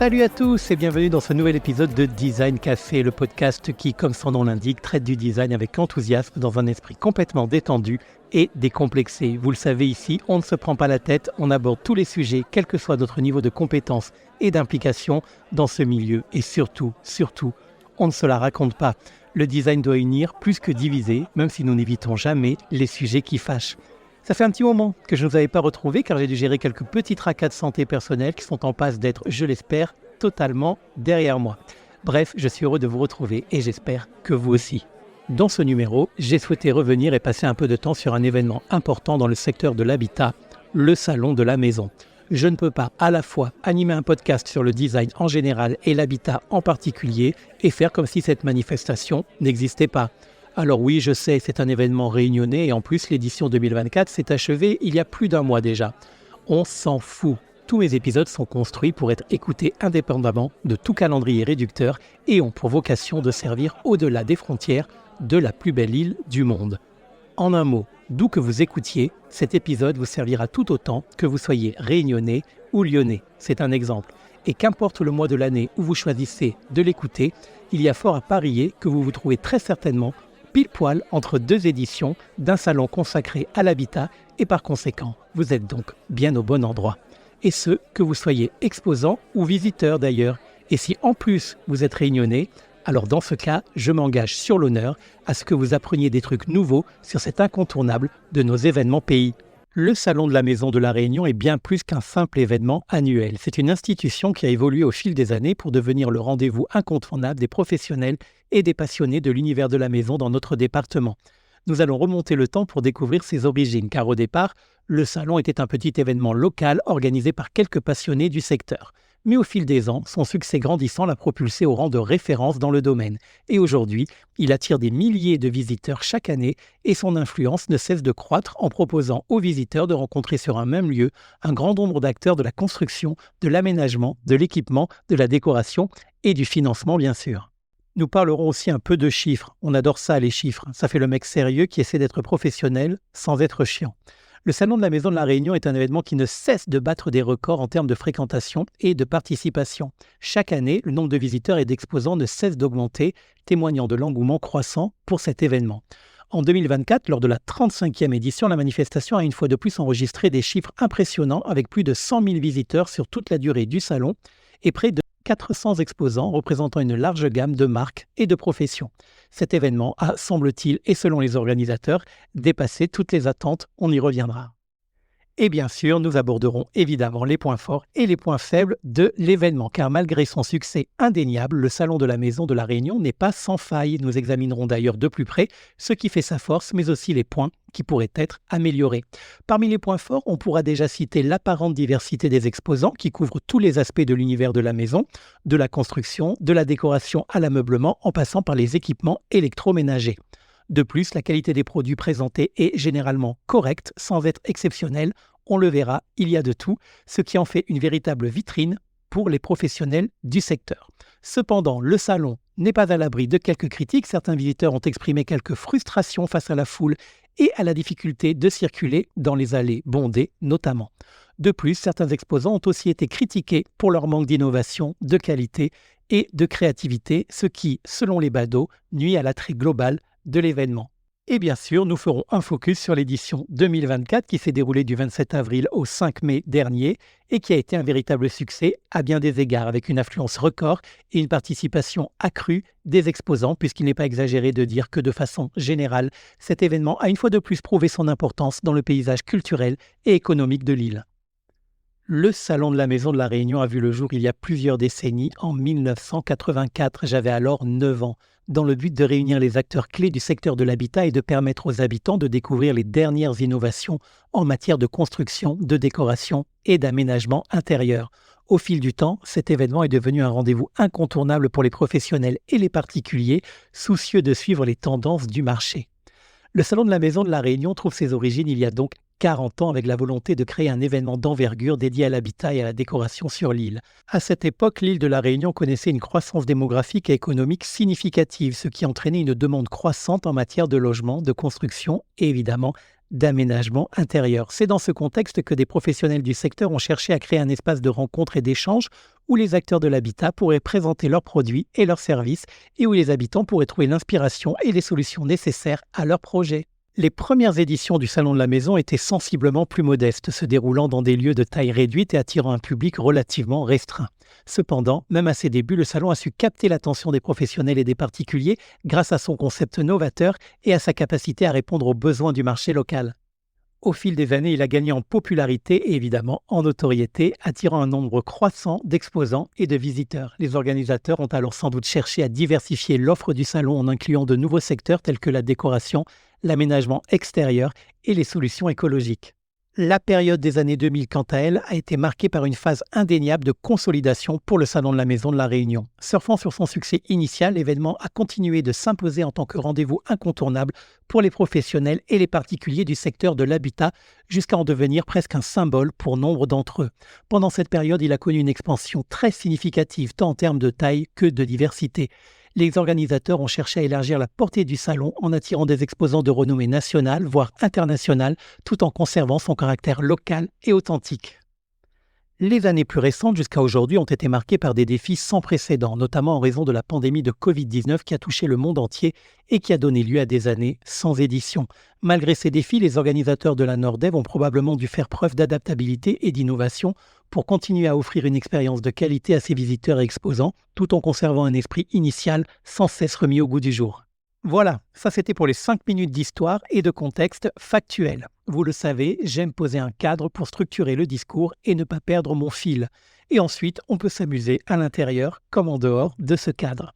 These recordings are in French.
Salut à tous et bienvenue dans ce nouvel épisode de Design Café, le podcast qui, comme son nom l'indique, traite du design avec enthousiasme dans un esprit complètement détendu et décomplexé. Vous le savez ici, on ne se prend pas la tête, on aborde tous les sujets, quel que soit notre niveau de compétence et d'implication dans ce milieu. Et surtout, on ne se la raconte pas. Le design doit unir plus que diviser, même si nous n'évitons jamais les sujets qui fâchent. Ça fait un petit moment que je ne vous avais pas retrouvé car j'ai dû gérer quelques petits tracas de santé personnelle qui sont en passe d'être, je l'espère, totalement derrière moi. Bref, je suis heureux de vous retrouver et j'espère que vous aussi. Dans ce numéro, j'ai souhaité revenir et passer un peu de temps sur un événement important dans le secteur de l'habitat, le Salon de la Maison. Je ne peux pas à la fois animer un podcast sur le design en général et l'habitat en particulier et faire comme si cette manifestation n'existait pas. Alors oui, je sais, c'est un événement réunionnais et en plus l'édition 2024 s'est achevée il y a plus d'un mois déjà. On s'en fout. Tous mes épisodes sont construits pour être écoutés indépendamment de tout calendrier réducteur et ont pour vocation de servir au-delà des frontières de la plus belle île du monde. En un mot, d'où que vous écoutiez, cet épisode vous servira tout autant que vous soyez réunionnais ou lyonnais. C'est un exemple. Et qu'importe le mois de l'année où vous choisissez de l'écouter, il y a fort à parier que vous vous trouvez très certainement pile poil entre deux éditions d'un salon consacré à l'habitat et par conséquent, vous êtes donc bien au bon endroit. Et ce, que vous soyez exposant ou visiteur d'ailleurs. Et si en plus vous êtes réunionnais, alors dans ce cas, je m'engage sur l'honneur à ce que vous appreniez des trucs nouveaux sur cet incontournable de nos événements pays. Le Salon de la Maison de la Réunion est bien plus qu'un simple événement annuel. C'est une institution qui a évolué au fil des années pour devenir le rendez-vous incontournable des professionnels et des passionnés de l'univers de la maison dans notre département. Nous allons remonter le temps pour découvrir ses origines, car au départ, le salon était un petit événement local organisé par quelques passionnés du secteur. Mais au fil des ans, son succès grandissant l'a propulsé au rang de référence dans le domaine. Et aujourd'hui, il attire des milliers de visiteurs chaque année et son influence ne cesse de croître en proposant aux visiteurs de rencontrer sur un même lieu un grand nombre d'acteurs de la construction, de l'aménagement, de l'équipement, de la décoration et du financement bien sûr. Nous parlerons aussi un peu de chiffres. On adore ça, les chiffres. Ça fait le mec sérieux qui essaie d'être professionnel sans être chiant. Le Salon de la Maison de la Réunion est un événement qui ne cesse de battre des records en termes de fréquentation et de participation. Chaque année, le nombre de visiteurs et d'exposants ne cesse d'augmenter, témoignant de l'engouement croissant pour cet événement. En 2024, lors de la 35e édition, la manifestation a une fois de plus enregistré des chiffres impressionnants avec plus de 100 000 visiteurs sur toute la durée du salon et près de 400 exposants représentant une large gamme de marques et de professions. Cet événement a, semble-t-il, et selon les organisateurs, dépassé toutes les attentes, on y reviendra. Et bien sûr, nous aborderons évidemment les points forts et les points faibles de l'événement, car malgré son succès indéniable, le Salon de la Maison de la Réunion n'est pas sans faille. Nous examinerons d'ailleurs de plus près ce qui fait sa force, mais aussi les points qui pourraient être améliorés. Parmi les points forts, on pourra déjà citer l'apparente diversité des exposants qui couvrent tous les aspects de l'univers de la maison, de la construction, de la décoration à l'ameublement, en passant par les équipements électroménagers. De plus, la qualité des produits présentés est généralement correcte, sans être exceptionnelle. On le verra, il y a de tout, ce qui en fait une véritable vitrine pour les professionnels du secteur. Cependant, le salon n'est pas à l'abri de quelques critiques. Certains visiteurs ont exprimé quelques frustrations face à la foule et à la difficulté de circuler dans les allées bondées notamment. De plus, certains exposants ont aussi été critiqués pour leur manque d'innovation, de qualité et de créativité, ce qui, selon les badauds, nuit à l'attrait global de l'événement. Et bien sûr, nous ferons un focus sur l'édition 2024 qui s'est déroulée du 27 avril au 5 mai dernier et qui a été un véritable succès à bien des égards avec une affluence record et une participation accrue des exposants puisqu'il n'est pas exagéré de dire que de façon générale, cet événement a une fois de plus prouvé son importance dans le paysage culturel et économique de l'île. Le Salon de la Maison de la Réunion a vu le jour il y a plusieurs décennies, en 1984. J'avais alors 9 ans. Dans le but de réunir les acteurs clés du secteur de l'habitat et de permettre aux habitants de découvrir les dernières innovations en matière de construction, de décoration et d'aménagement intérieur. Au fil du temps, cet événement est devenu un rendez-vous incontournable pour les professionnels et les particuliers, soucieux de suivre les tendances du marché. Le Salon de la Maison de la Réunion trouve ses origines il y a donc 40 ans avec la volonté de créer un événement d'envergure dédié à l'habitat et à la décoration sur l'île. À cette époque, l'île de la Réunion connaissait une croissance démographique et économique significative, ce qui entraînait une demande croissante en matière de logement, de construction et évidemment d'aménagement intérieur. C'est dans ce contexte que des professionnels du secteur ont cherché à créer un espace de rencontre et d'échange où les acteurs de l'habitat pourraient présenter leurs produits et leurs services et où les habitants pourraient trouver l'inspiration et les solutions nécessaires à leurs projets. Les premières éditions du Salon de la Maison étaient sensiblement plus modestes, se déroulant dans des lieux de taille réduite et attirant un public relativement restreint. Cependant, même à ses débuts, le salon a su capter l'attention des professionnels et des particuliers grâce à son concept novateur et à sa capacité à répondre aux besoins du marché local. Au fil des années, il a gagné en popularité et évidemment en notoriété, attirant un nombre croissant d'exposants et de visiteurs. Les organisateurs ont alors sans doute cherché à diversifier l'offre du salon en incluant de nouveaux secteurs tels que la décoration, l'aménagement extérieur et les solutions écologiques. La période des années 2000, quant à elle, a été marquée par une phase indéniable de consolidation pour le Salon de la Maison de La Réunion. Surfant sur son succès initial, l'événement a continué de s'imposer en tant que rendez-vous incontournable pour les professionnels et les particuliers du secteur de l'habitat, jusqu'à en devenir presque un symbole pour nombre d'entre eux. Pendant cette période, il a connu une expansion très significative, tant en termes de taille que de diversité. Les organisateurs ont cherché à élargir la portée du salon en attirant des exposants de renommée nationale, voire internationale, tout en conservant son caractère local et authentique. Les années plus récentes jusqu'à aujourd'hui ont été marquées par des défis sans précédent, notamment en raison de la pandémie de Covid-19 qui a touché le monde entier et qui a donné lieu à des années sans édition. Malgré ces défis, les organisateurs de la Nordève ont probablement dû faire preuve d'adaptabilité et d'innovation pour continuer à offrir une expérience de qualité à ses visiteurs et exposants, tout en conservant un esprit initial sans cesse remis au goût du jour. Voilà, ça c'était pour les 5 minutes d'histoire et de contexte factuel. Vous le savez, j'aime poser un cadre pour structurer le discours et ne pas perdre mon fil. Et ensuite, on peut s'amuser à l'intérieur comme en dehors de ce cadre.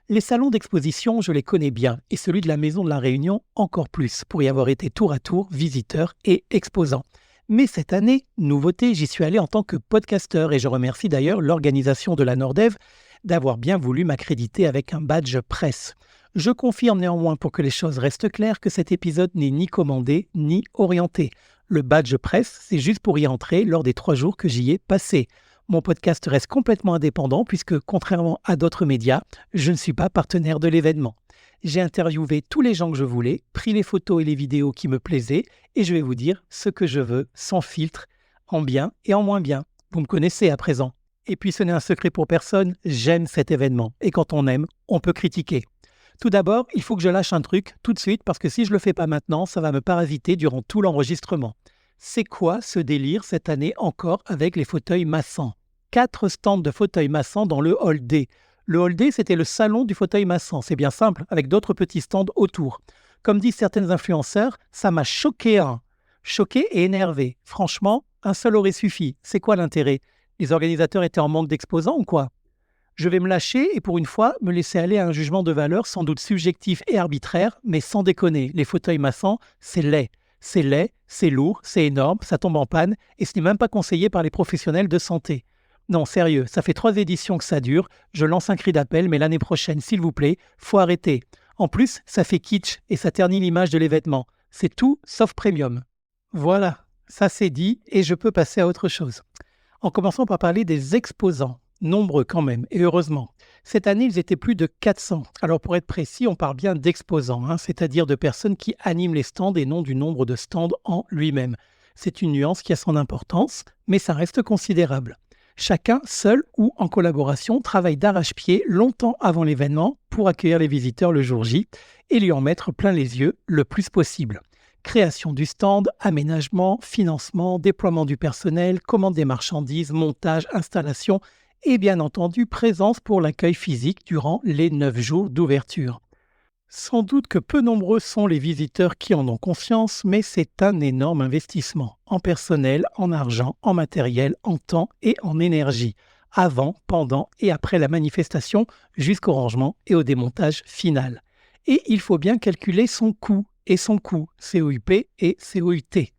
Les salons d'exposition, je les connais bien, et celui de la Maison de la Réunion encore plus, pour y avoir été tour à tour visiteur et exposant. Mais cette année, nouveauté, j'y suis allé en tant que podcasteur et je remercie d'ailleurs l'organisation de la Nordève d'avoir bien voulu m'accréditer avec un badge presse. Je confirme néanmoins pour que les choses restent claires que cet épisode n'est ni commandé ni orienté. Le badge presse, c'est juste pour y entrer lors des 3 jours que j'y ai passé. Mon podcast reste complètement indépendant puisque, contrairement à d'autres médias, je ne suis pas partenaire de l'événement. J'ai interviewé tous les gens que je voulais, pris les photos et les vidéos qui me plaisaient et je vais vous dire ce que je veux, sans filtre, en bien et en moins bien. Vous me connaissez à présent. Et puis ce n'est un secret pour personne, j'aime cet événement. Et quand on aime, on peut critiquer. Tout d'abord, il faut que je lâche un truc tout de suite parce que si je ne le fais pas maintenant, ça va me parasiter durant tout l'enregistrement. C'est quoi ce délire cette année encore avec les fauteuils massants ? 4 stands de fauteuils massants dans le hall D. Le hall D, c'était le salon du fauteuil massant. C'est bien simple, avec d'autres petits stands autour. Comme disent certains influenceurs, ça m'a choqué Choqué et énervé. Franchement, un seul aurait suffi. C'est quoi l'intérêt ? Les organisateurs étaient en manque d'exposants ou quoi ? Je vais me lâcher et pour une fois, me laisser aller à un jugement de valeur sans doute subjectif et arbitraire, mais sans déconner, les fauteuils massants, c'est laid. C'est laid, c'est lourd, c'est énorme, ça tombe en panne et ce n'est même pas conseillé par les professionnels de santé. Non, sérieux, ça fait 3 éditions que ça dure, je lance un cri d'appel, mais l'année prochaine, s'il vous plaît, faut arrêter. En plus, ça fait kitsch et ça ternit l'image de l'événement. C'est tout sauf premium. Voilà, ça c'est dit et je peux passer à autre chose. En commençant par parler des exposants. Nombreux quand même, et heureusement. Cette année, ils étaient plus de 400. Alors pour être précis, on parle bien d'exposants, c'est-à-dire de personnes qui animent les stands et non du nombre de stands en lui-même. C'est une nuance qui a son importance, mais ça reste considérable. Chacun, seul ou en collaboration, travaille d'arrache-pied longtemps avant l'événement pour accueillir les visiteurs le jour J et lui en mettre plein les yeux le plus possible. Création du stand, aménagement, financement, déploiement du personnel, commande des marchandises, montage, installation et bien entendu présence pour l'accueil physique durant les 9 jours d'ouverture. Sans doute que peu nombreux sont les visiteurs qui en ont conscience, mais c'est un énorme investissement en personnel, en argent, en matériel, en temps et en énergie, avant, pendant et après la manifestation, jusqu'au rangement et au démontage final. Et il faut bien calculer son coût et son coût, COUP et COUT,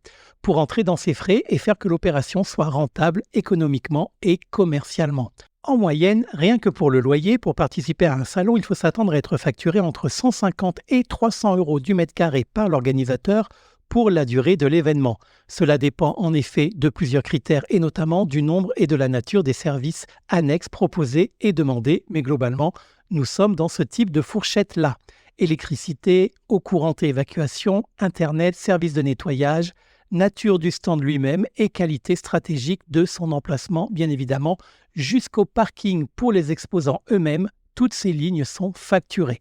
pour entrer dans ces frais et faire que l'opération soit rentable économiquement et commercialement. En moyenne, rien que pour le loyer, pour participer à un salon, il faut s'attendre à être facturé entre 150 et 300 € du mètre carré par l'organisateur pour la durée de l'événement. Cela dépend en effet de plusieurs critères et notamment du nombre et de la nature des services annexes proposés et demandés, mais globalement, nous sommes dans ce type de fourchette-là. électricité, eau courante et évacuation, Internet, services de nettoyage, nature du stand lui-même et qualité stratégique de son emplacement, bien évidemment, jusqu'au parking pour les exposants eux-mêmes, toutes ces lignes sont facturées.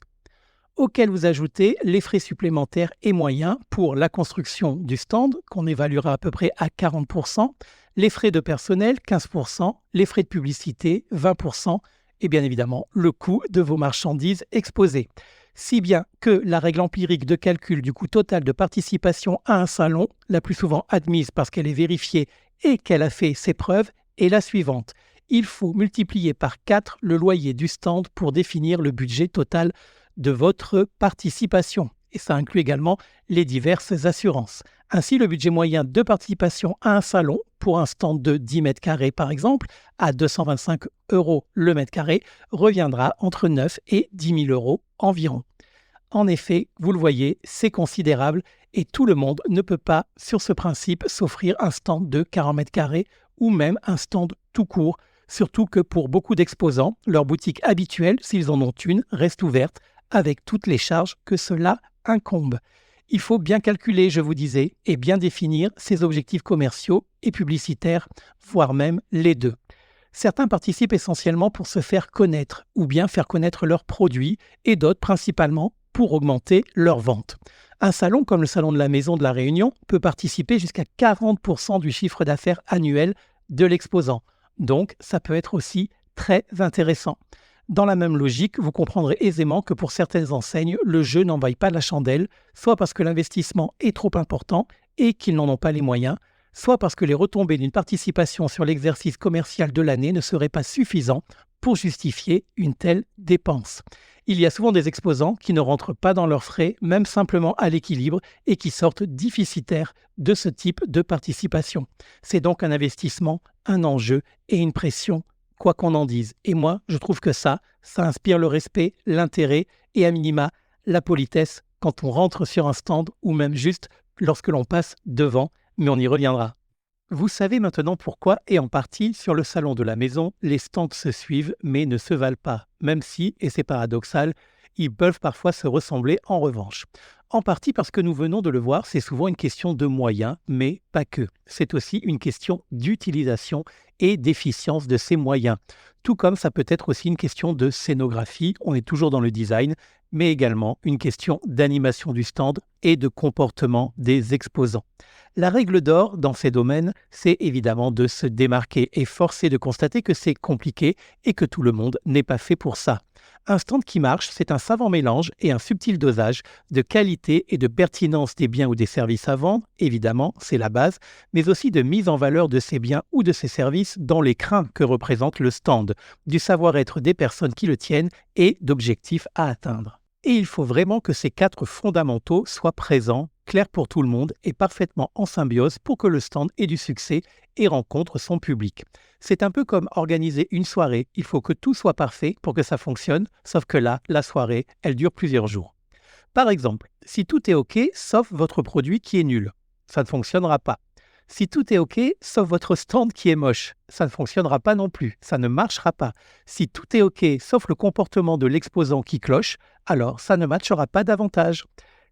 Auxquels vous ajoutez les frais supplémentaires et moyens pour la construction du stand, qu'on évaluera à peu près à 40%, les frais de personnel, 15%, les frais de publicité, 20%, et bien évidemment le coût de vos marchandises exposées. Si bien que la règle empirique de calcul du coût total de participation à un salon, la plus souvent admise parce qu'elle est vérifiée et qu'elle a fait ses preuves, est la suivante. Il faut multiplier par 4 le loyer du stand pour définir le budget total de votre participation. Et ça inclut également les diverses assurances. Ainsi, le budget moyen de participation à un salon pour un stand de 10 mètres carrés par exemple, à 225 € le mètre carré, reviendra entre 9 et 10 000 € environ. En effet, vous le voyez, c'est considérable et tout le monde ne peut pas, sur ce principe, s'offrir un stand de 40 mètres carrés ou même un stand tout court, surtout que pour beaucoup d'exposants, leur boutique habituelle, s'ils en ont une, reste ouverte avec toutes les charges que cela incombe. Il faut bien calculer, je vous disais, et bien définir ses objectifs commerciaux et publicitaires, voire même les deux. Certains participent essentiellement pour se faire connaître ou bien faire connaître leurs produits et d'autres principalement pour augmenter leurs ventes. Un salon comme le Salon de la Maison de la Réunion peut participer jusqu'à 40% du chiffre d'affaires annuel de l'exposant. Donc, ça peut être aussi très intéressant. Dans la même logique, vous comprendrez aisément que pour certaines enseignes, le jeu n'en vaille pas la chandelle, soit parce que l'investissement est trop important et qu'ils n'en ont pas les moyens, soit parce que les retombées d'une participation sur l'exercice commercial de l'année ne seraient pas suffisants pour justifier une telle dépense. Il y a souvent des exposants qui ne rentrent pas dans leurs frais, même simplement à l'équilibre, et qui sortent déficitaires de ce type de participation. C'est donc un investissement, un enjeu et une pression, quoi qu'on en dise. Et moi, je trouve que ça inspire le respect, l'intérêt et à minima la politesse quand on rentre sur un stand ou même juste lorsque l'on passe devant, mais on y reviendra. Vous savez maintenant pourquoi, et en partie, sur le salon de la maison, les stands se suivent mais ne se valent pas, même si, et c'est paradoxal, ils peuvent parfois se ressembler en revanche. En partie parce que nous venons de le voir, c'est souvent une question de moyens, mais pas que. C'est aussi une question d'utilisation et d'efficience de ces moyens. Tout comme ça peut être aussi une question de scénographie, on est toujours dans le design, mais également une question d'animation du stand et de comportement des exposants. La règle d'or dans ces domaines, c'est évidemment de se démarquer et force est de constater que c'est compliqué et que tout le monde n'est pas fait pour ça. Un stand qui marche, c'est un savant mélange et un subtil dosage de qualité et de pertinence des biens ou des services à vendre, évidemment, c'est la base, mais aussi de mise en valeur de ces biens ou de ces services dans les craintes que représente le stand, du savoir-être des personnes qui le tiennent et d'objectifs à atteindre. Et il faut vraiment que ces 4 fondamentaux soient présents, clairs pour tout le monde et parfaitement en symbiose pour que le stand ait du succès et rencontre son public. C'est un peu comme organiser une soirée, il faut que tout soit parfait pour que ça fonctionne, sauf que là, la soirée, elle dure plusieurs jours. Par exemple, si tout est OK, sauf votre produit qui est nul, ça ne fonctionnera pas. Si tout est OK, sauf votre stand qui est moche, ça ne fonctionnera pas non plus, ça ne marchera pas. Si tout est OK, sauf le comportement de l'exposant qui cloche, alors ça ne matchera pas davantage.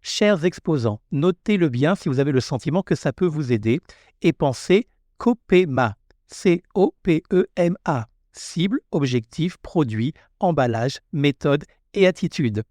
Chers exposants, notez-le bien si vous avez le sentiment que ça peut vous aider et pensez COPEMA, C-O-P-E-M-A, cible, objectif, produit, emballage, méthode et attitude.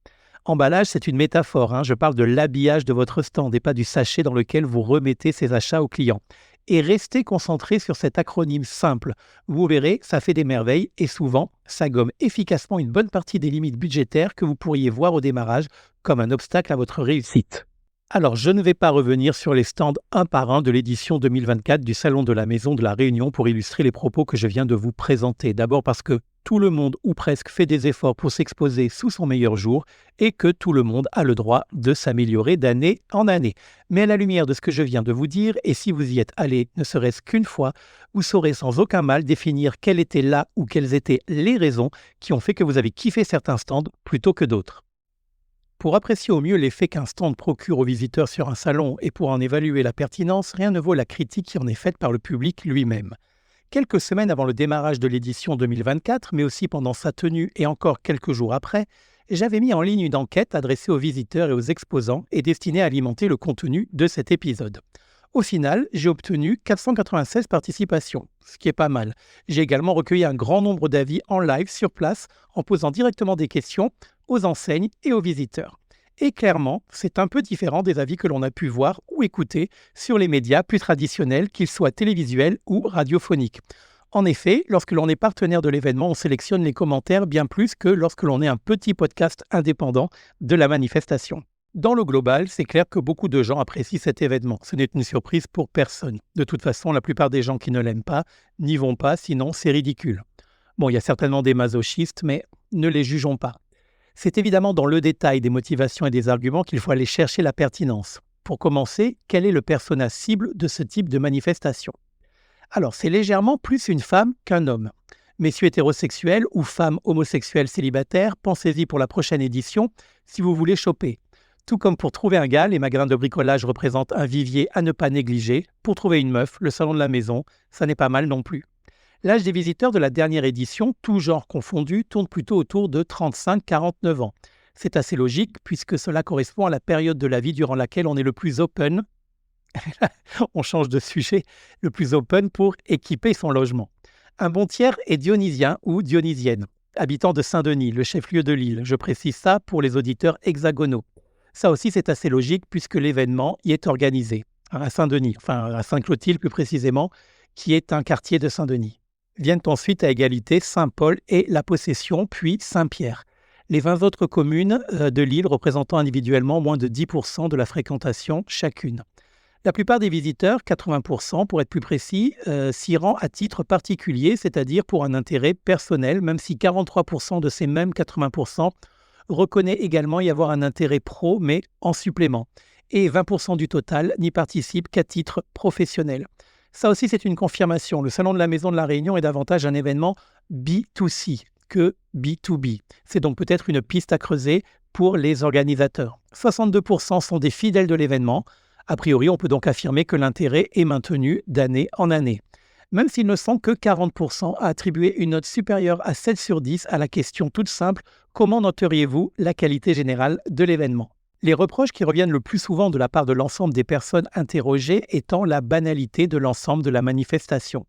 Emballage, c'est une métaphore, je parle de l'habillage de votre stand et pas du sachet dans lequel vous remettez ces achats aux clients. Et restez concentré sur cet acronyme simple. Vous verrez, ça fait des merveilles et souvent, ça gomme efficacement une bonne partie des limites budgétaires que vous pourriez voir au démarrage comme un obstacle à votre réussite. Alors, je ne vais pas revenir sur les stands un par un de l'édition 2024 du Salon de la Maison de la Réunion pour illustrer les propos que je viens de vous présenter. D'abord parce que tout le monde ou presque fait des efforts pour s'exposer sous son meilleur jour et que tout le monde a le droit de s'améliorer d'année en année. Mais à la lumière de ce que je viens de vous dire, et si vous y êtes allé ne serait-ce qu'une fois, vous saurez sans aucun mal définir quelles étaient là ou quelles étaient les raisons qui ont fait que vous avez kiffé certains stands plutôt que d'autres. Pour apprécier au mieux l'effet qu'un stand procure aux visiteurs sur un salon et pour en évaluer la pertinence, rien ne vaut la critique qui en est faite par le public lui-même. Quelques semaines avant le démarrage de l'édition 2024, mais aussi pendant sa tenue et encore quelques jours après, j'avais mis en ligne une enquête adressée aux visiteurs et aux exposants et destinée à alimenter le contenu de cet épisode. Au final, j'ai obtenu 496 participations, ce qui est pas mal. J'ai également recueilli un grand nombre d'avis en live sur place en posant directement des questions aux enseignes et aux visiteurs. Et clairement, c'est un peu différent des avis que l'on a pu voir ou écouter sur les médias plus traditionnels, qu'ils soient télévisuels ou radiophoniques. En effet, lorsque l'on est partenaire de l'événement, on sélectionne les commentaires bien plus que lorsque l'on est un petit podcast indépendant de la manifestation. Dans le global, c'est clair que beaucoup de gens apprécient cet événement. Ce n'est une surprise pour personne. De toute façon, la plupart des gens qui ne l'aiment pas n'y vont pas, sinon c'est ridicule. Bon, il y a certainement des masochistes, mais ne les jugeons pas. C'est évidemment dans le détail des motivations et des arguments qu'il faut aller chercher la pertinence. Pour commencer, quel est le persona cible de ce type de manifestation ? Alors, c'est légèrement plus une femme qu'un homme. Messieurs hétérosexuels ou femmes homosexuelles célibataires, pensez-y pour la prochaine édition si vous voulez choper. Tout comme pour trouver un gars, les magasins de bricolage représentent un vivier à ne pas négliger. Pour trouver une meuf, le salon de la maison, ça n'est pas mal non plus. L'âge des visiteurs de la dernière édition, tous genres confondus, tourne plutôt autour de 35-49 ans. C'est assez logique puisque cela correspond à la période de la vie durant laquelle on est le plus open. On change de sujet, le plus open pour équiper son logement. Un bon tiers est dionysien ou dionysienne, habitant de Saint-Denis, le chef-lieu de l'île. Je précise ça pour les auditeurs hexagonaux. Ça aussi, c'est assez logique puisque l'événement y est organisé à Saint-Denis, enfin à Sainte-Clotilde plus précisément, qui est un quartier de Saint-Denis. Viennent ensuite à égalité Saint-Paul et La Possession, puis Saint-Pierre. Les 20 autres communes de l'île représentant individuellement moins de 10% de la fréquentation chacune. La plupart des visiteurs, 80% pour être plus précis, s'y rend à titre particulier, c'est-à-dire pour un intérêt personnel, même si 43% de ces mêmes 80% reconnaît également y avoir un intérêt pro, mais en supplément. Et 20% du total n'y participent qu'à titre professionnel. Ça aussi, c'est une confirmation. Le Salon de la Maison de la Réunion est davantage un événement B2C que B2B. C'est donc peut-être une piste à creuser pour les organisateurs. 62% sont des fidèles de l'événement. A priori, on peut donc affirmer que l'intérêt est maintenu d'année en année. Même s'ils ne sont que 40% à attribuer une note supérieure à 7 sur 10 à la question toute simple « Comment noteriez-vous la qualité générale de l'événement ?» Les reproches qui reviennent le plus souvent de la part de l'ensemble des personnes interrogées étant la banalité de l'ensemble de la manifestation.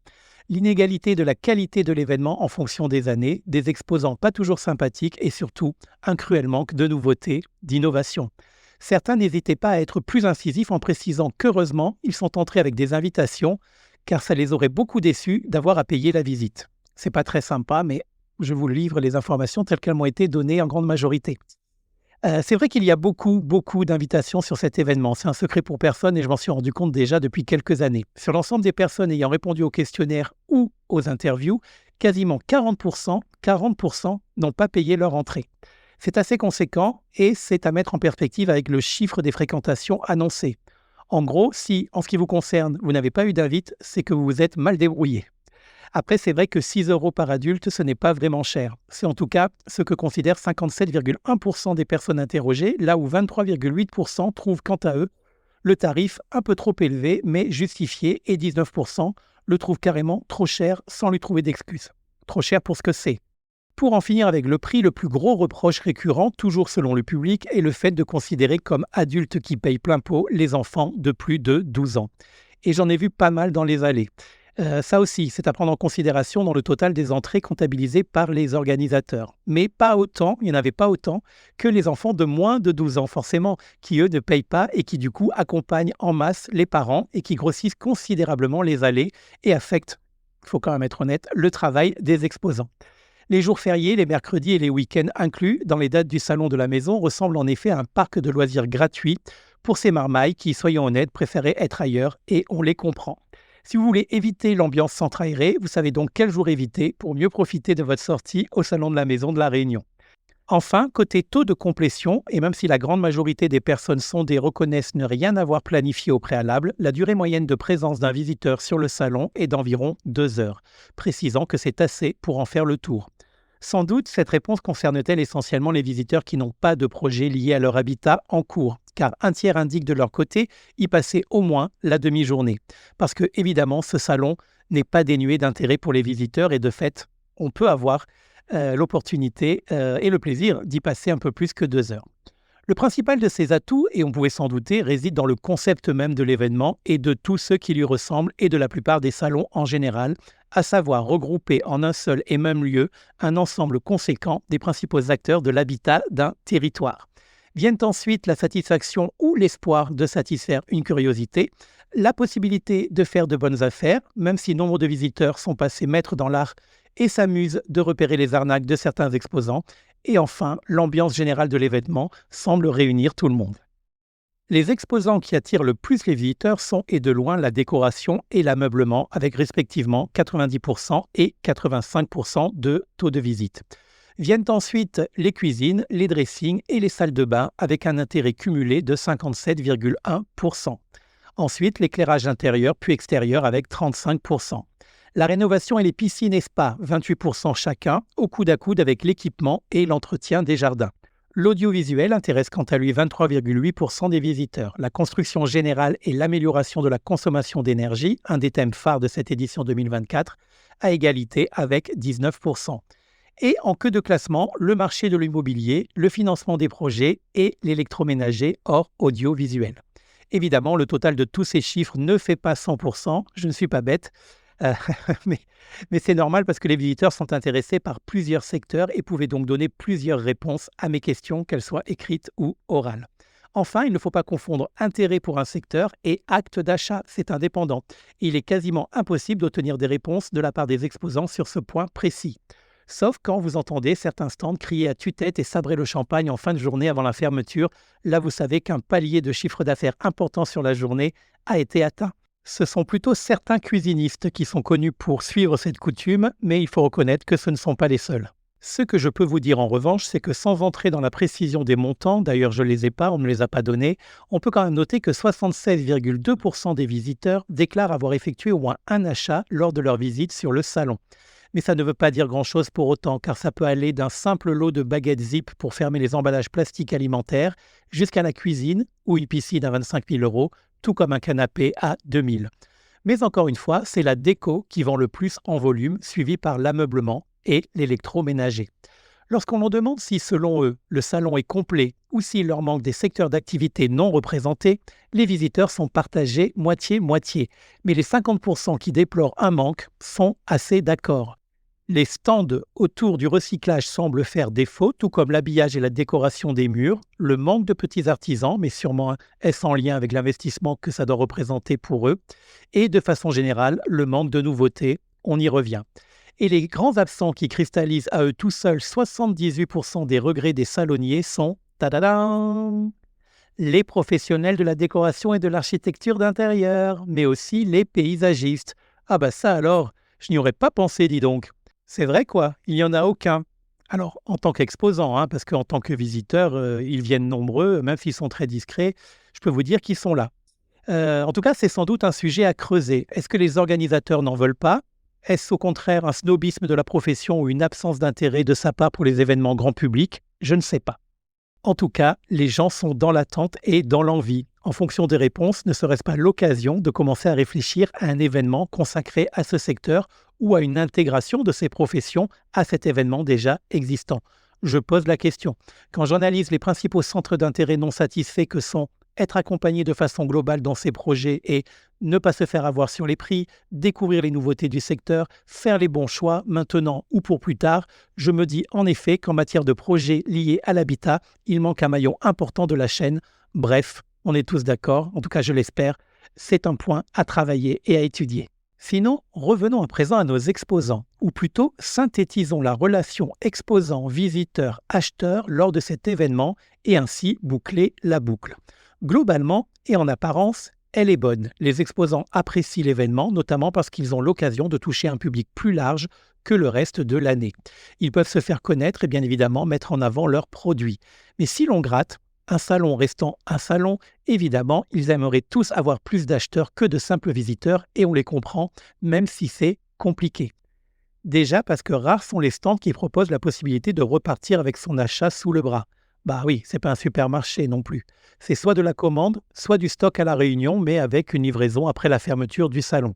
L'inégalité de la qualité de l'événement en fonction des années, des exposants pas toujours sympathiques et surtout un cruel manque de nouveautés, d'innovation. Certains n'hésitaient pas à être plus incisifs en précisant qu'heureusement, ils sont entrés avec des invitations car ça les aurait beaucoup déçus d'avoir à payer la visite. C'est pas très sympa, mais je vous livre les informations telles qu'elles m'ont été données en grande majorité. C'est vrai qu'il y a beaucoup d'invitations sur cet événement. C'est un secret pour personne et je m'en suis rendu compte déjà depuis quelques années. Sur l'ensemble des personnes ayant répondu au questionnaire ou aux interviews, quasiment 40% n'ont pas payé leur entrée. C'est assez conséquent et c'est à mettre en perspective avec le chiffre des fréquentations annoncées. En gros, si, en ce qui vous concerne, vous n'avez pas eu d'invite, c'est que vous vous êtes mal débrouillé. Après, c'est vrai que 6 € par adulte, ce n'est pas vraiment cher. C'est en tout cas ce que considèrent 57,1% des personnes interrogées, là où 23,8% trouvent quant à eux le tarif un peu trop élevé, mais justifié, et 19% le trouvent carrément trop cher sans lui trouver d'excuses. Trop cher pour ce que c'est. Pour en finir avec le prix, le plus gros reproche récurrent, toujours selon le public, est le fait de considérer comme adultes qui payent plein pot les enfants de plus de 12 ans. Et j'en ai vu pas mal dans les allées. Ça aussi, c'est à prendre en considération dans le total des entrées comptabilisées par les organisateurs. Mais pas autant, il n'y en avait pas autant que les enfants de moins de 12 ans, forcément, qui eux ne payent pas et qui du coup accompagnent en masse les parents et qui grossissent considérablement les allées et affectent, il faut quand même être honnête, le travail des exposants. Les jours fériés, les mercredis et les week-ends inclus dans les dates du Salon de la Maison ressemblent en effet à un parc de loisirs gratuit pour ces marmailles qui, soyons honnêtes, préféraient être ailleurs et on les comprend. Si vous voulez éviter l'ambiance centre-aérée, vous savez donc quel jour éviter pour mieux profiter de votre sortie au Salon de la Maison de la Réunion. Enfin, côté taux de complétion, et même si la grande majorité des personnes sondées reconnaissent ne rien avoir planifié au préalable, la durée moyenne de présence d'un visiteur sur le salon est d'environ 2 heures, précisant que c'est assez pour en faire le tour. Sans doute, cette réponse concerne-t-elle essentiellement les visiteurs qui n'ont pas de projet lié à leur habitat en cours, car un tiers indique de leur côté y passer au moins la demi-journée. Parce que, évidemment, ce salon n'est pas dénué d'intérêt pour les visiteurs et de fait, on peut avoir l'opportunité et le plaisir d'y passer un peu plus que 2 heures. Le principal de ces atouts, et on pouvait s'en douter, réside dans le concept même de l'événement et de tous ceux qui lui ressemblent et de la plupart des salons en général, à savoir regrouper en un seul et même lieu un ensemble conséquent des principaux acteurs de l'habitat d'un territoire. Viennent ensuite la satisfaction ou l'espoir de satisfaire une curiosité, la possibilité de faire de bonnes affaires, même si nombre de visiteurs sont passés maîtres dans l'art et s'amusent de repérer les arnaques de certains exposants, et enfin, l'ambiance générale de l'événement semble réunir tout le monde. Les exposants qui attirent le plus les visiteurs sont et de loin la décoration et l'ameublement, avec respectivement 90% et 85% de taux de visite. Viennent ensuite les cuisines, les dressings et les salles de bain, avec un intérêt cumulé de 57,1%. Ensuite, l'éclairage intérieur puis extérieur avec 35%. La rénovation et les piscines et spas, 28% chacun, au coude à coude avec l'équipement et l'entretien des jardins. L'audiovisuel intéresse quant à lui 23,8% des visiteurs. La construction générale et l'amélioration de la consommation d'énergie, un des thèmes phares de cette édition 2024, à égalité avec 19%. Et en queue de classement, le marché de l'immobilier, le financement des projets et l'électroménager hors audiovisuel. Évidemment, le total de tous ces chiffres ne fait pas 100%, je ne suis pas bête, euh, mais, mais c'est normal parce que les visiteurs sont intéressés par plusieurs secteurs et pouvaient donc donner plusieurs réponses à mes questions, qu'elles soient écrites ou orales. Enfin, il ne faut pas confondre intérêt pour un secteur et acte d'achat, c'est indépendant. Il est quasiment impossible d'obtenir des réponses de la part des exposants sur ce point précis. Sauf quand vous entendez certains stands crier à tue-tête et sabrer le champagne en fin de journée avant la fermeture. Là, vous savez qu'un palier de chiffre d'affaires important sur la journée a été atteint. Ce sont plutôt certains cuisinistes qui sont connus pour suivre cette coutume, mais il faut reconnaître que ce ne sont pas les seuls. Ce que je peux vous dire en revanche, c'est que sans entrer dans la précision des montants, d'ailleurs je ne les ai pas, on ne me les a pas donnés, on peut quand même noter que 76,2% des visiteurs déclarent avoir effectué au moins un achat lors de leur visite sur le salon. Mais ça ne veut pas dire grand-chose pour autant, car ça peut aller d'un simple lot de baguettes Zip pour fermer les emballages plastiques alimentaires, jusqu'à la cuisine ou une piscine à 25 000 €, tout comme un canapé à 2 000. Mais encore une fois, c'est la déco qui vend le plus en volume, suivi par l'ameublement et l'électroménager. Lorsqu'on leur demande si, selon eux, le salon est complet ou s'il leur manque des secteurs d'activité non représentés, les visiteurs sont partagés moitié-moitié. Mais les 50% qui déplorent un manque sont assez d'accord. Les stands autour du recyclage semblent faire défaut, tout comme l'habillage et la décoration des murs, le manque de petits artisans, mais sûrement est-ce en lien avec l'investissement que ça doit représenter pour eux, et de façon générale, le manque de nouveautés, on y revient. Et les grands absents qui cristallisent à eux tout seuls 78% des regrets des salonniers sont, tadadam, les professionnels de la décoration et de l'architecture d'intérieur, mais aussi les paysagistes. Ah bah ça alors, je n'y aurais pas pensé, dis donc. C'est vrai quoi, il n'y en a aucun. Alors, en tant qu'exposant, parce qu'en tant que visiteur, ils viennent nombreux, même s'ils sont très discrets, je peux vous dire qu'ils sont là. En tout cas, c'est sans doute un sujet à creuser. Est-ce que les organisateurs n'en veulent pas? Est-ce au contraire un snobisme de la profession ou une absence d'intérêt de sa part pour les événements grand public? Je ne sais pas. En tout cas, les gens sont dans l'attente et dans l'envie. En fonction des réponses, ne serait-ce pas l'occasion de commencer à réfléchir à un événement consacré à ce secteur ou à une intégration de ces professions à cet événement déjà existant? Je pose la question. Quand j'analyse les principaux centres d'intérêt non satisfaits que sont être accompagné de façon globale dans ces projets et ne pas se faire avoir sur les prix, découvrir les nouveautés du secteur, faire les bons choix maintenant ou pour plus tard, je me dis en effet qu'en matière de projets liés à l'habitat, il manque un maillon important de la chaîne. Bref, on est tous d'accord, en tout cas je l'espère, c'est un point à travailler et à étudier. Sinon, revenons à présent à nos exposants, ou plutôt synthétisons la relation exposant-visiteur-acheteur lors de cet événement et ainsi boucler la boucle. Globalement et en apparence, elle est bonne. Les exposants apprécient l'événement, notamment parce qu'ils ont l'occasion de toucher un public plus large que le reste de l'année. Ils peuvent se faire connaître et bien évidemment mettre en avant leurs produits. Mais si l'on gratte, un salon restant un salon, évidemment, ils aimeraient tous avoir plus d'acheteurs que de simples visiteurs et on les comprend, même si c'est compliqué. Déjà parce que rares sont les stands qui proposent la possibilité de repartir avec son achat sous le bras. Bah oui, c'est pas un supermarché non plus. C'est soit de la commande, soit du stock à la réunion, mais avec une livraison après la fermeture du salon.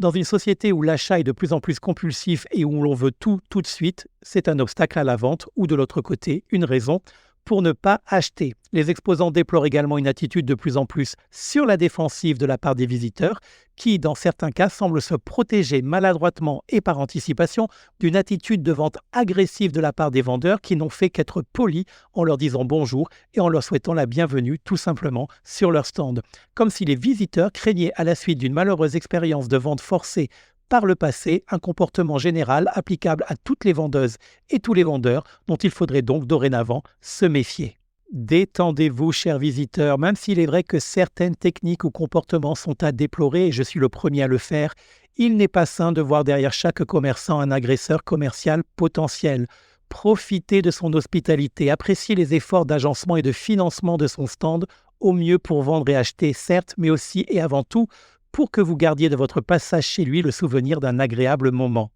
Dans une société où l'achat est de plus en plus compulsif et où l'on veut tout de suite, c'est un obstacle à la vente ou de l'autre côté, une raison pour ne pas acheter. Les exposants déplorent également une attitude de plus en plus sur la défensive de la part des visiteurs qui, dans certains cas, semblent se protéger maladroitement et par anticipation d'une attitude de vente agressive de la part des vendeurs qui n'ont fait qu'être polis en leur disant bonjour et en leur souhaitant la bienvenue tout simplement sur leur stand. Comme si les visiteurs craignaient à la suite d'une malheureuse expérience de vente forcée par le passé, un comportement général applicable à toutes les vendeuses et tous les vendeurs dont il faudrait donc dorénavant se méfier. Détendez-vous, chers visiteurs, même s'il est vrai que certaines techniques ou comportements sont à déplorer, et je suis le premier à le faire, il n'est pas sain de voir derrière chaque commerçant un agresseur commercial potentiel. Profitez de son hospitalité, appréciez les efforts d'agencement et de financement de son stand, au mieux pour vendre et acheter, certes, mais aussi et avant tout, pour que vous gardiez de votre passage chez lui le souvenir d'un agréable moment.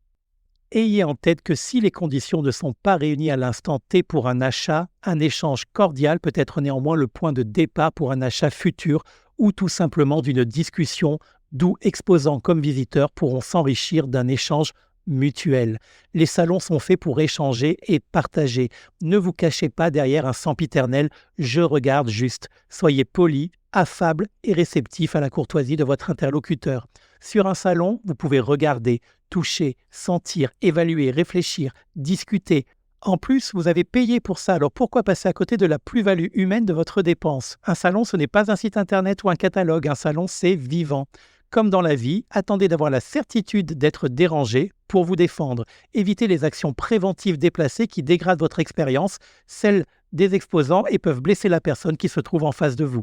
Ayez en tête que si les conditions ne sont pas réunies à l'instant T pour un achat, un échange cordial peut être néanmoins le point de départ pour un achat futur ou tout simplement d'une discussion d'où exposants comme visiteurs pourront s'enrichir d'un échange mutuel. Les salons sont faits pour échanger et partager. Ne vous cachez pas derrière un sempiternel « je regarde juste ». Soyez poli, affable et réceptif à la courtoisie de votre interlocuteur. Sur un salon, vous pouvez regarder, toucher, sentir, évaluer, réfléchir, discuter. En plus, vous avez payé pour ça, alors pourquoi passer à côté de la plus-value humaine de votre dépense? Un salon, ce n'est pas un site internet ou un catalogue, un salon, c'est vivant. Comme dans la vie, attendez d'avoir la certitude d'être dérangé pour vous défendre. Évitez les actions préventives déplacées qui dégradent votre expérience, celle des exposants, et peuvent blesser la personne qui se trouve en face de vous.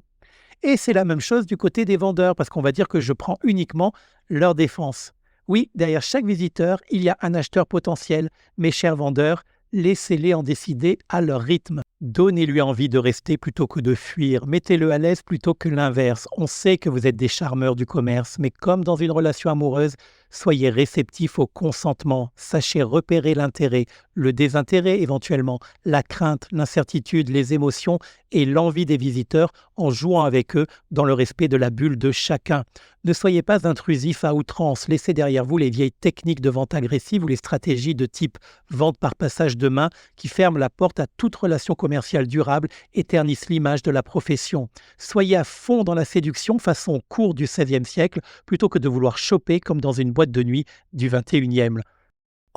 Et c'est la même chose du côté des vendeurs, parce qu'on va dire que je prends uniquement leur défense. Oui, derrière chaque visiteur, il y a un acheteur potentiel. Mes chers vendeurs, laissez-les en décider à leur rythme. Donnez-lui envie de rester plutôt que de fuir. Mettez-le à l'aise plutôt que l'inverse. On sait que vous êtes des charmeurs du commerce, mais comme dans une relation amoureuse, soyez réceptifs au consentement. Sachez repérer l'intérêt, le désintérêt éventuellement, la crainte, l'incertitude, les émotions et l'envie des visiteurs en jouant avec eux dans le respect de la bulle de chacun. Ne soyez pas intrusif à outrance. Laissez derrière vous les vieilles techniques de vente agressive ou les stratégies de type vente par passage de main qui ferment la porte à toute relation commerciale durable et ternissent l'image de la profession. Soyez à fond dans la séduction façon cours du XVIe siècle plutôt que de vouloir choper comme dans une boîte de nuit du XXIe.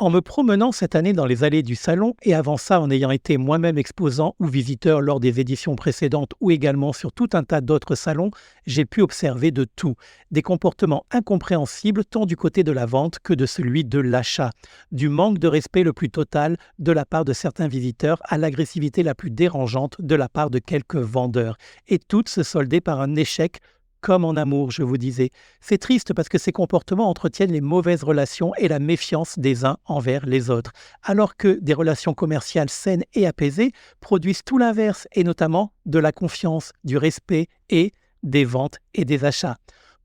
En me promenant cette année dans les allées du salon et avant ça en ayant été moi-même exposant ou visiteur lors des éditions précédentes ou également sur tout un tas d'autres salons, j'ai pu observer de tout. Des comportements incompréhensibles tant du côté de la vente que de celui de l'achat. Du manque de respect le plus total de la part de certains visiteurs à l'agressivité la plus dérangeante de la part de quelques vendeurs. Et toutes se soldaient par un échec comme en amour, je vous disais. C'est triste parce que ces comportements entretiennent les mauvaises relations et la méfiance des uns envers les autres, alors que des relations commerciales saines et apaisées produisent tout l'inverse, et notamment de la confiance, du respect et des ventes et des achats.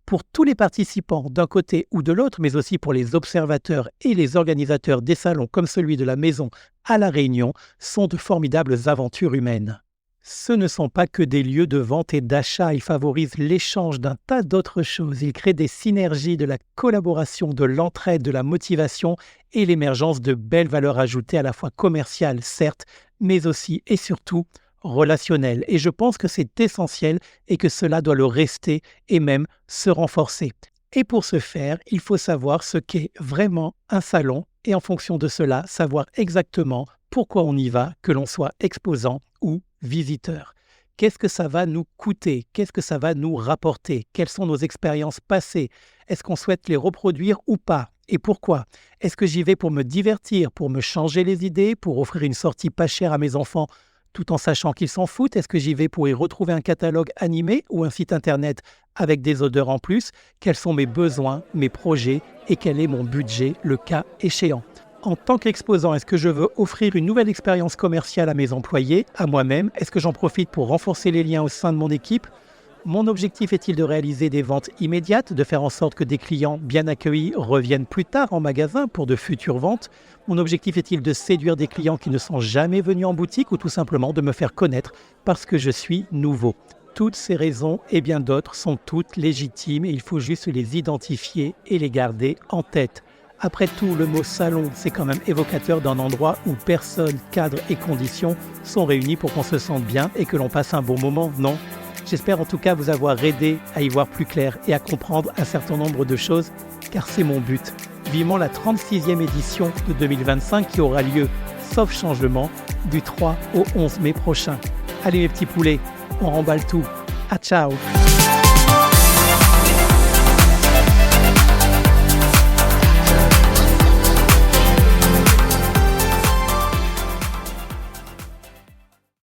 Pour tous les participants d'un côté ou de l'autre, mais aussi pour les observateurs et les organisateurs des salons comme celui de la Maison à La Réunion, sont de formidables aventures humaines. Ce ne sont pas que des lieux de vente et d'achat, ils favorisent l'échange d'un tas d'autres choses. Ils créent des synergies, de la collaboration, de l'entraide, de la motivation et l'émergence de belles valeurs ajoutées à la fois commerciales, certes, mais aussi et surtout relationnelles. Et je pense que c'est essentiel et que cela doit le rester et même se renforcer. Et pour ce faire, il faut savoir ce qu'est vraiment un salon et en fonction de cela, savoir exactement pourquoi on y va, que l'on soit exposant ou visiteur. Qu'est-ce que ça va nous coûter? Qu'est-ce que ça va nous rapporter? Quelles sont nos expériences passées? Est-ce qu'on souhaite les reproduire ou pas? Et pourquoi? Est-ce que j'y vais pour me divertir, pour me changer les idées, pour offrir une sortie pas chère à mes enfants tout en sachant qu'ils s'en foutent? Est-ce que j'y vais pour y retrouver un catalogue animé ou un site internet avec des odeurs en plus? Quels sont mes besoins, mes projets et quel est mon budget, le cas échéant? En tant qu'exposant, est-ce que je veux offrir une nouvelle expérience commerciale à mes employés, à moi-même? Est-ce que j'en profite pour renforcer les liens au sein de mon équipe? Mon objectif est-il de réaliser des ventes immédiates, de faire en sorte que des clients bien accueillis reviennent plus tard en magasin pour de futures ventes? Mon objectif est-il de séduire des clients qui ne sont jamais venus en boutique ou tout simplement de me faire connaître parce que je suis nouveau? Toutes ces raisons et bien d'autres sont toutes légitimes et il faut juste les identifier et les garder en tête. Après tout, le mot salon, c'est quand même évocateur d'un endroit où personnes, cadres et conditions sont réunis pour qu'on se sente bien et que l'on passe un bon moment, non ? J'espère en tout cas vous avoir aidé à y voir plus clair et à comprendre un certain nombre de choses, car c'est mon but. Vivement la 36e édition de 2025 qui aura lieu, sauf changement, du 3 au 11 mai prochain. Allez mes petits poulets, on remballe tout. À ciao!